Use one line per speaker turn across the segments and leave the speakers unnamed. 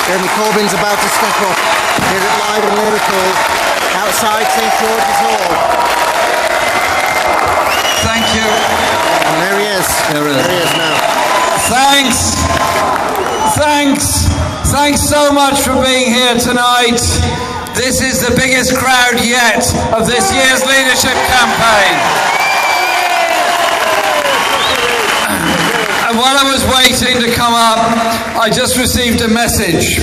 Jeremy Corbyn's about to step up. Hear it live in Liverpool, outside St George's Hall.
Thank you.
And there he is. There he is now.
Thanks so much for being here tonight. This is the biggest crowd yet of this year's leadership campaign. And while I was waiting to come up, I just received a message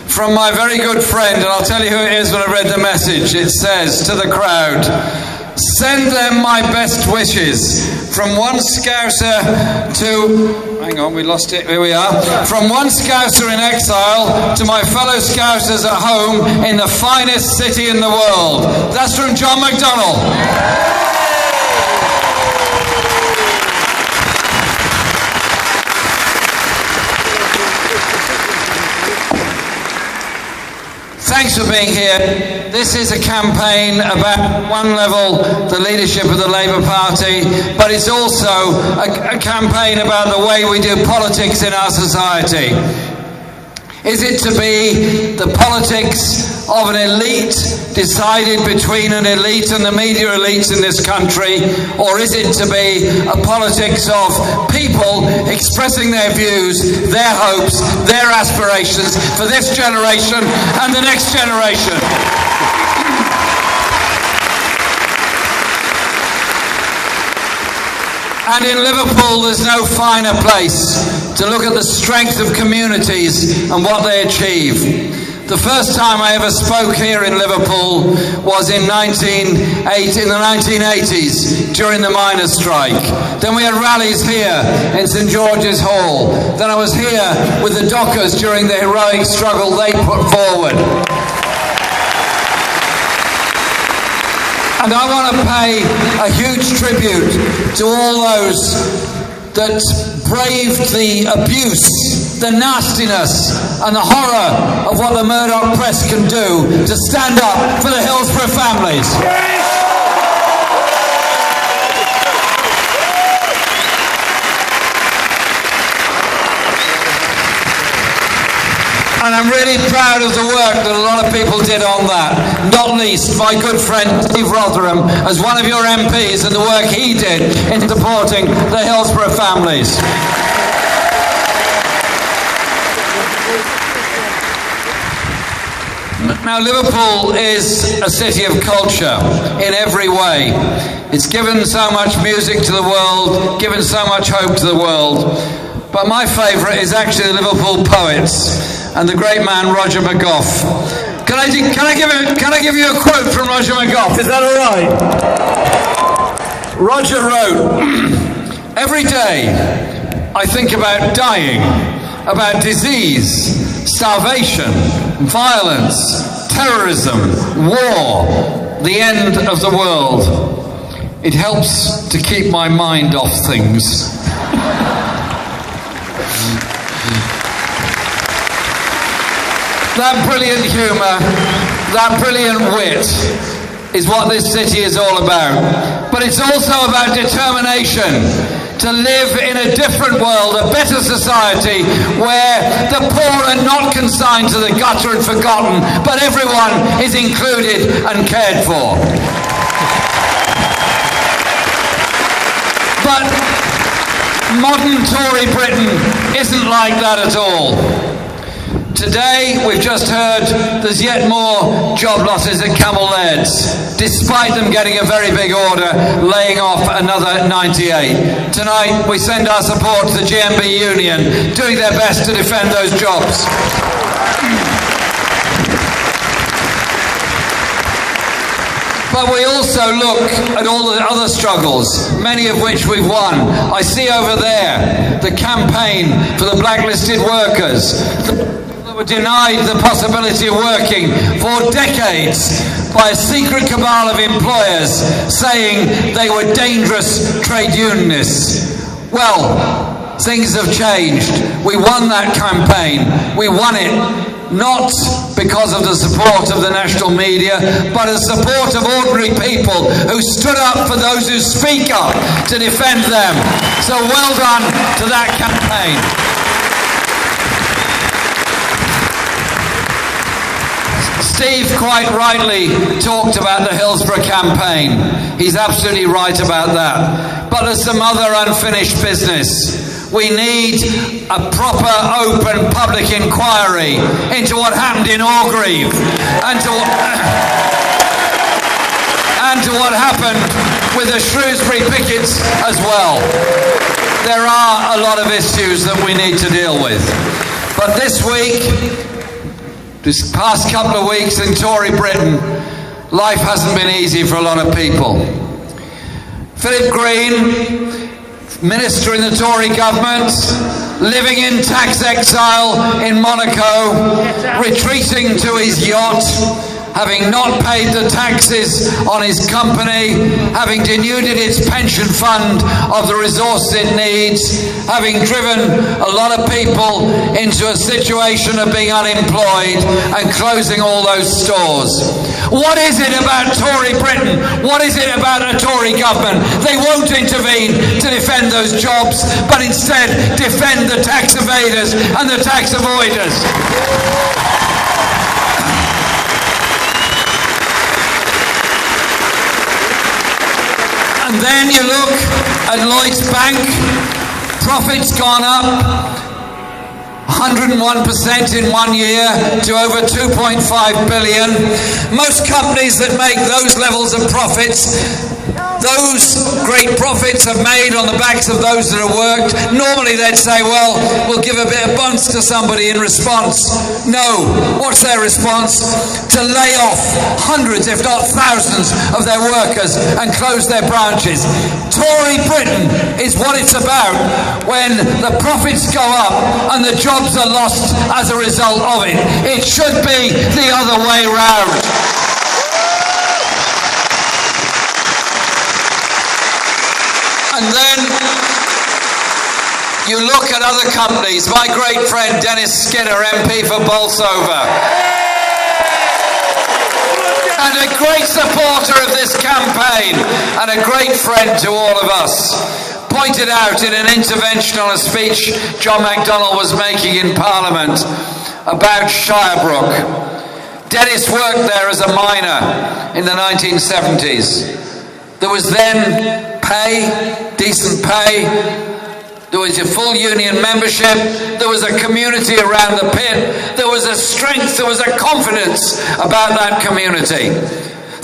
from my very good friend, and I'll tell you who it is when I read the message. It says to the crowd, "Send them my best wishes. From one Scouser to..." Hang on, we lost it. Here we are. "From one Scouser in exile to my fellow Scousers at home in the finest city in the world." That's from John McDonnell. Thanks for being here. This is a campaign about, at one level, the leadership of the Labour Party, but it's also a campaign about the way we do politics in our society. Is it to be the politics of an elite decided between an elite and the media elites in this country, or is it to be a politics of people expressing their views, their hopes, their aspirations for this generation and the next generation? And in Liverpool, there's no finer place to look at the strength of communities and what they achieve. The first time I ever spoke here in Liverpool was in the 1980s during the miners' strike. Then we had rallies here in St George's Hall. Then I was here with the dockers during the heroic struggle they put forward. And I want to pay a huge tribute to all those that braved the abuse, the nastiness and the horror of what the Murdoch press can do to stand up for the Hillsborough families. And I'm really proud of the work that a lot of people did on that. Not least my good friend Steve Rotherham, as one of your MPs, and the work he did in supporting the Hillsborough families. Now, Liverpool is a city of culture in every way. It's given so much music to the world, given so much hope to the world. But my favourite is actually the Liverpool poets and the great man Roger McGough. Can I give you a quote from Roger McGough? Is that all right? Roger wrote, "Every day I think about dying, about disease, starvation, violence, terrorism, war, the end of the world. It helps to keep my mind off things." That brilliant humour, that brilliant wit is what this city is all about. But it's also about determination to live in a different world, a better society where the poor are not consigned to the gutter and forgotten, but everyone is included and cared for. But modern Tory Britain isn't like that at all. Today, we've just heard there's yet more job losses at Camel Laird's, despite them getting a very big order, laying off another 98. Tonight, we send our support to the GMB Union, doing their best to defend those jobs. But we also look at all the other struggles, many of which we've won. I see over there the campaign for the blacklisted workers, were denied the possibility of working for decades by a secret cabal of employers saying they were dangerous trade unionists. Well, things have changed. We won that campaign. We won it not because of the support of the national media, but the support of ordinary people who stood up for those who speak up to defend them. So well done to that campaign. Steve quite rightly talked about the Hillsborough campaign. He's absolutely right about that. But there's some other unfinished business. We need a proper, open, public inquiry into what happened in Orgreave and to what happened with the Shrewsbury pickets as well. There are a lot of issues that we need to deal with. But this past couple of weeks in Tory Britain, life hasn't been easy for a lot of people. Philip Green, minister in the Tory government, living in tax exile in Monaco, retreating to his yacht, having not paid the taxes on his company, having denuded its pension fund of the resources it needs, having driven a lot of people into a situation of being unemployed and closing all those stores. What is it about Tory Britain? What is it about a Tory government? They won't intervene to defend those jobs, but instead defend the tax evaders and the tax avoiders. And then you look at Lloyds Bank, profits gone up 101% in 1 year to over 2.5 billion. Most companies that make those levels of profits, those great profits are made on the backs of those that have worked. Normally they'd say, well, we'll give a bit of bonus to somebody in response. No. What's their response? To lay off hundreds, if not thousands, of their workers and close their branches. Tory Britain is what it's about when the profits go up and the jobs are lost as a result of it. It should be the other way round. And then you look at other companies. My great friend Dennis Skinner, MP for Bolsover, and a great supporter of this campaign and a great friend to all of us, pointed out in an intervention on a speech John MacDonald was making in Parliament about Shirebrook. Dennis worked there as a miner in the 1970s. There was then pay, decent pay. There was a full union membership. There was a community around the pit. There was a strength, there was a confidence about that community.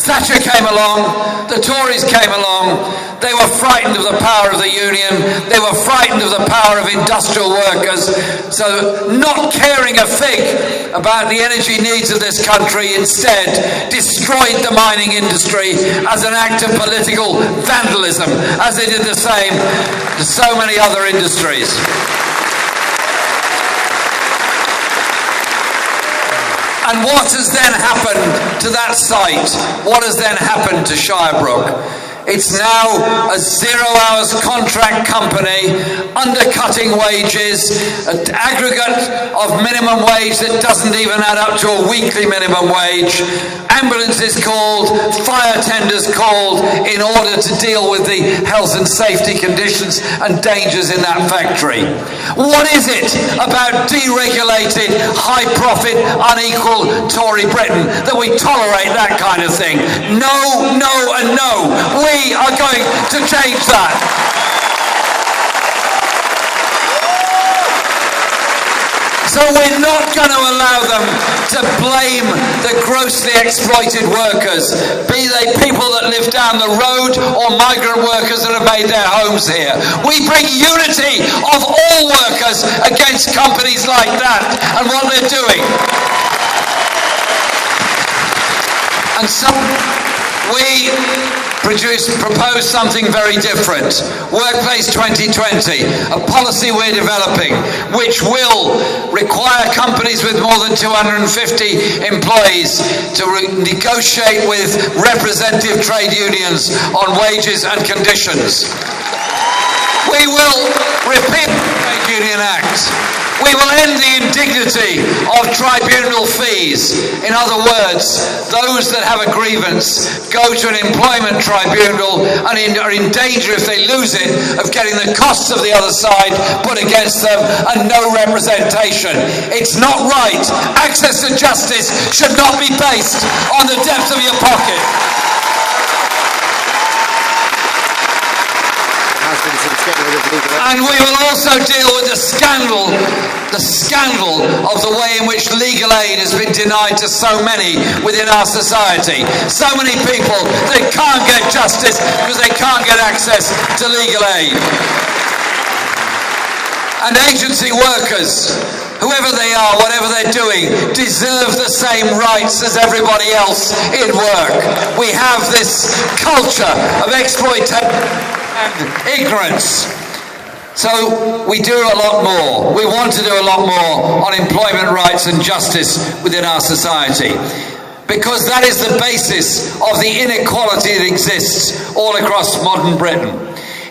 Thatcher came along, the Tories came along, they were frightened of the power of the union, they were frightened of the power of industrial workers, so not caring a fig about the energy needs of this country, instead destroyed the mining industry as an act of political vandalism, as they did the same to so many other industries. And what has then happened to that site? What has then happened to Shirebrook? It's now a 0 hours contract company, undercutting wages, an aggregate of minimum wage that doesn't even add up to a weekly minimum wage, ambulances called, fire tenders called, in order to deal with the health and safety conditions and dangers in that factory. What is it about deregulated, high profit, unequal Tory Britain that we tolerate that kind of thing? No, no and no. We are going to change that. So we're not going to allow them to blame the grossly exploited workers, be they people that live down the road or migrant workers that have made their homes here. We bring unity of all workers against companies like that and what they're doing. And so we propose something very different. Workplace 2020, a policy we're developing which will require companies with more than 250 employees to negotiate with representative trade unions on wages and conditions. We will repeal the Trade Union Act. We will end the indignity of tribunal fees. In other words, those that have a grievance go to an employment tribunal and are in danger, if they lose it, of getting the costs of the other side put against them and no representation. It's not right. Access to justice should not be based on the depth of your pocket. And we will also deal with the scandal of the way in which legal aid has been denied to so many within our society. So many people, they can't get justice because they can't get access to legal aid. And agency workers, whoever they are, whatever they're doing, deserve the same rights as everybody else in work. We have this culture of exploitation and ignorance. So we do a lot more. We want to do a lot more on employment rights and justice within our society, because that is the basis of the inequality that exists all across modern Britain.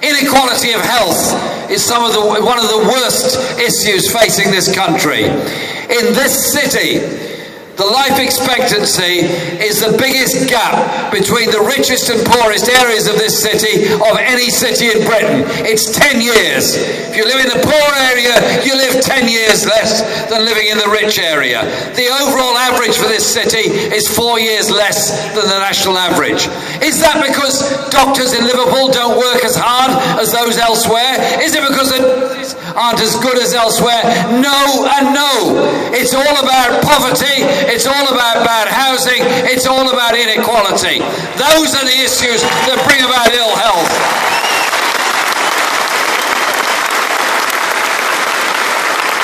Inequality of health is one of the worst issues facing this country. In this city, the life expectancy is the biggest gap between the richest and poorest areas of this city of any city in Britain. It's 10 years. If you live in the poor area, you live 10 years less than living in the rich area. The overall average for this city is 4 years less than the national average. Is that because doctors in Liverpool don't work as hard as those elsewhere? Is it because the nurses aren't as good as elsewhere? No and no. It's all about poverty. It's all about bad housing. It's all about inequality. Those are the issues that bring about ill health.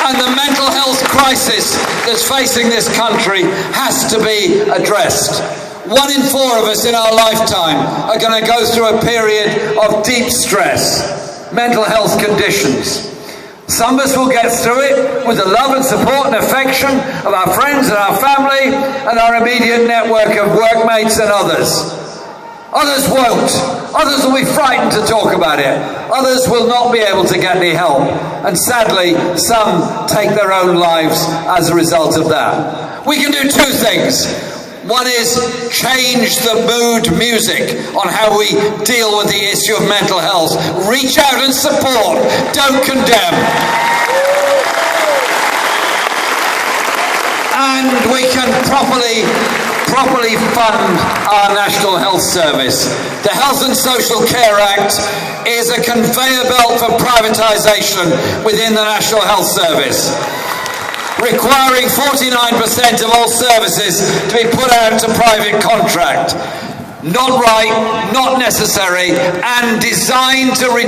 And the mental health crisis that's facing this country has to be addressed. 1 in 4 of us in our lifetime are going to go through a period of deep stress, mental health conditions. Some of us will get through it with the love and support and affection of our friends and our family and our immediate network of workmates and others. Others won't. Others will be frightened to talk about it. Others will not be able to get any help. And sadly, some take their own lives as a result of that. We can do 2 things. One is change the mood music on how we deal with the issue of mental health. Reach out and support, don't condemn. And we can properly fund our National Health Service. The Health and Social Care Act is a conveyor belt for privatisation within the National Health Service, requiring 49% of all services to be put out to private contract. Not right, not necessary, and designed to